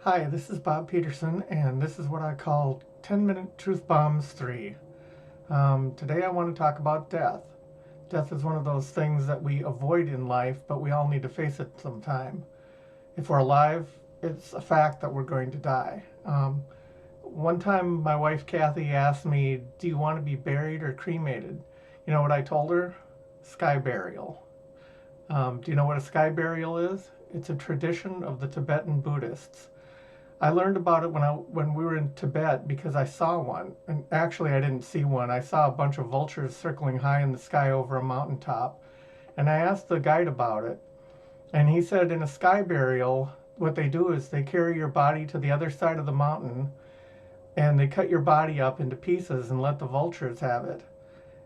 Hi, this is Bob Peterson, and this is what I call 10-Minute Truth Bombs 3. Today I want to talk about death. Death is one of those things that we avoid in life, but we all need to face it sometime. If we're alive, it's a fact that we're going to die. One time my wife Kathy asked me, do you want to be buried or cremated? You know what I told her? Sky burial. Do you know what a sky burial is? It's a tradition of the Tibetan Buddhists. I learned about it when we were in Tibet because I saw one. And actually, I didn't see one. I saw a bunch of vultures circling high in the sky over a mountaintop. And I asked the guide about it. And he said in a sky burial, what they do is they carry your body to the other side of the mountain and they cut your body up into pieces and let the vultures have it.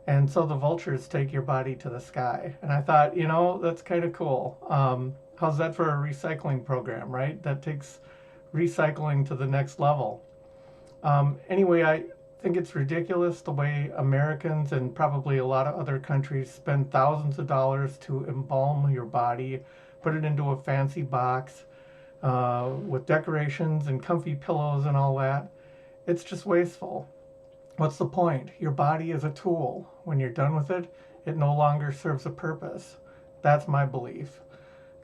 And so the vultures take your body to the sky. And I thought, that's kind of cool. How's that for a recycling program, right? That takes recycling to the next level. Anyway, I think it's ridiculous the way Americans and probably a lot of other countries spend thousands of dollars to embalm your body, put it into a fancy box with decorations and comfy pillows and all that. It's just wasteful. What's the point? Your body is a tool. When you're done with it, it no longer serves a purpose. That's my belief.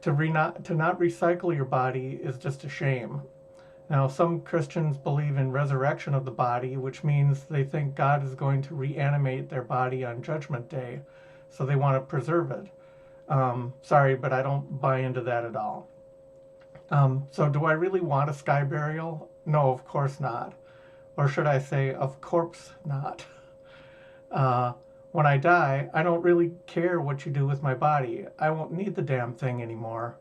To not recycle your body is just a shame. Now, some Christians believe in resurrection of the body, which means they think God is going to reanimate their body on Judgment Day, so they want to preserve it. Sorry, but I don't buy into that at all. So do I really want a sky burial? No, of course not. Or should I say, of course not. When I die, I don't really care what you do with my body. I won't need the damn thing anymore.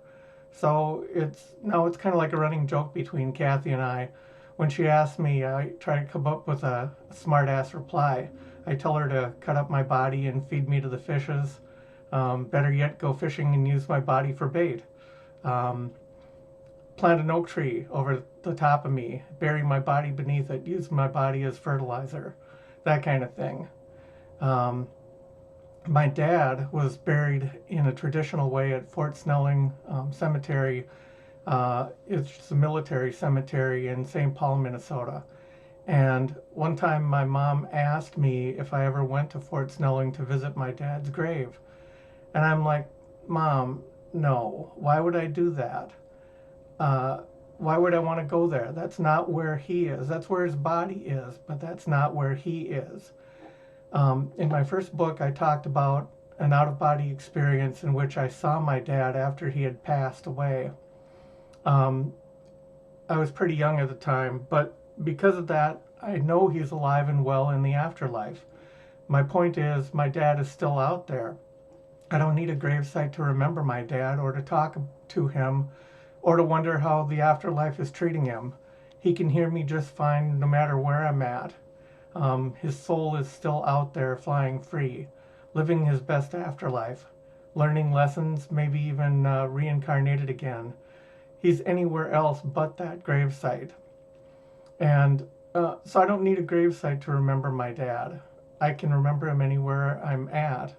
So it's kind of like a running joke between Kathy and I. When she asks me, I try to come up with a smart ass reply. I tell her to cut up my body and feed me to the fishes. Better yet, go fishing and use my body for bait. Plant an oak tree over the top of me, bury my body beneath it, use my body as fertilizer, that kind of thing. My dad was buried in a traditional way at Fort Snelling Cemetery. It's a military cemetery in St. Paul, Minnesota. And one time my mom asked me if I ever went to Fort Snelling to visit my dad's grave. And I'm like, Mom, no, why would I do that? Why would I want to go there? That's not where he is. That's where his body is, but that's not where he is. In my first book, I talked about an out-of-body experience in which I saw my dad after he had passed away. I was pretty young at the time, but because of that, I know he's alive and well in the afterlife. My point is, my dad is still out there. I don't need a gravesite to remember my dad or to talk to him or to wonder how the afterlife is treating him. He can hear me just fine no matter where I'm at. His soul is still out there flying free, living his best afterlife, learning lessons, maybe even reincarnated again. He's anywhere else but that gravesite. And so I don't need a gravesite to remember my dad. I can remember him anywhere I'm at.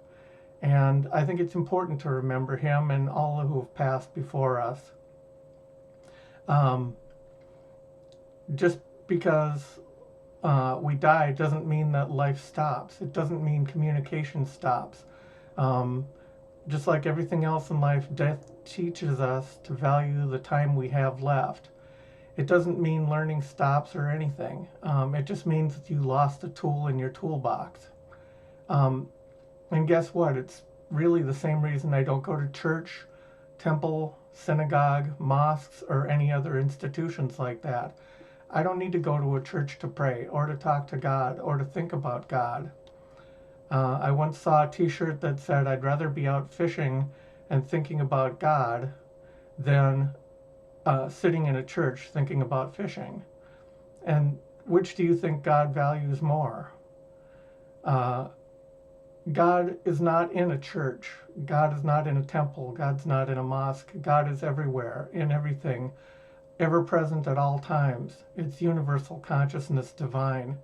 And I think it's important to remember him and all who have passed before us. Just because we die doesn't mean that life stops. It doesn't mean communication stops. Just like everything else in life, death teaches us to value the time we have left. It doesn't mean learning stops or anything. It just means that you lost a tool in your toolbox. And guess what? It's really the same reason I don't go to church, temple, synagogue, mosques, or any other institutions like that. I don't need to go to a church to pray or to talk to God or to think about God. I once saw a t-shirt that said, I'd rather be out fishing and thinking about God than sitting in a church thinking about fishing. And which do you think God values more? God is not in a church. God is not in a temple. God's not in a mosque. God is everywhere, in everything, ever present at all times. It's universal consciousness divine.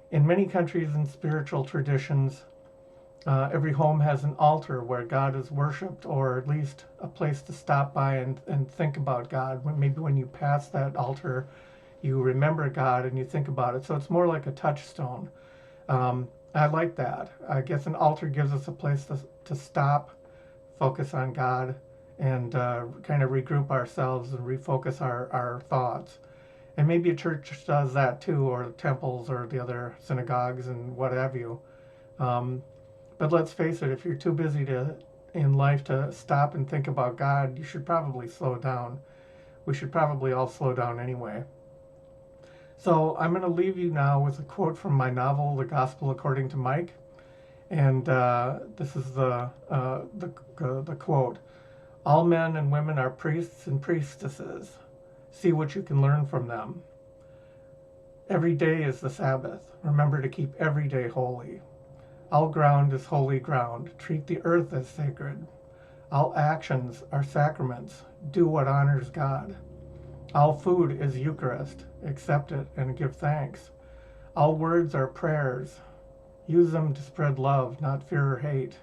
In many countries and spiritual traditions, Every home has an altar where God is worshipped, or at least a place to stop by and think about God. Maybe when you pass that altar, you remember God and you think about it. So it's more like a touchstone. I like that. I guess an altar gives us a place to stop, focus on God, and kind of regroup ourselves and refocus our thoughts. And maybe a church does that too, or temples or the other synagogues and what have you. But let's face it, if you're too busy in life to stop and think about God, you should probably slow down. We should probably all slow down anyway. So I'm going to leave you now with a quote from my novel, The Gospel According to Mike. And this is the quote. All men and women are priests and priestesses. See what you can learn from them. Every day is the Sabbath. Remember to keep every day holy. All ground is holy ground. Treat the earth as sacred. All actions are sacraments. Do what honors God. All food is Eucharist. Accept it and give thanks. All words are prayers. Use them to spread love, not fear or hate.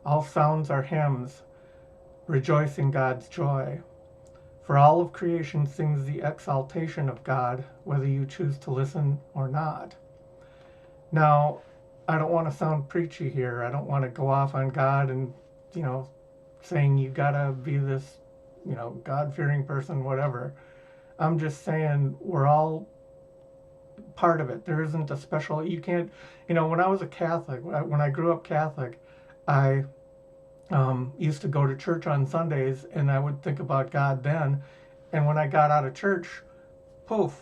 All sounds are hymns. Rejoice in God's joy. For all of creation sings the exaltation of God, whether you choose to listen or not. Now, I don't want to sound preachy here. I don't want to go off on God and, saying you gotta be this, God-fearing person, whatever. I'm just saying we're all part of it. There isn't a special, you can't, when I was a Catholic, when I grew up Catholic, I used to go to church on Sundays and I would think about God then. And when I got out of church, poof,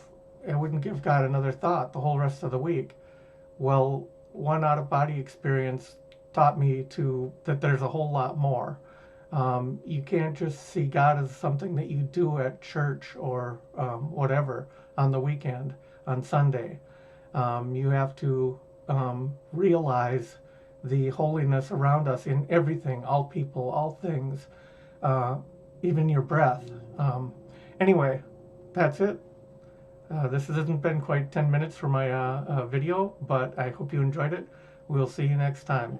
I wouldn't give God another thought the whole rest of the week. Well, one out-of-body experience taught me that there's a whole lot more. You can't just see God as something that you do at church or whatever on the weekend, on Sunday. You have to realize the holiness around us in everything, all people, all things, even your breath. Anyway, that's it. This hasn't been quite 10 minutes for my video, but I hope you enjoyed it. We'll see you next time.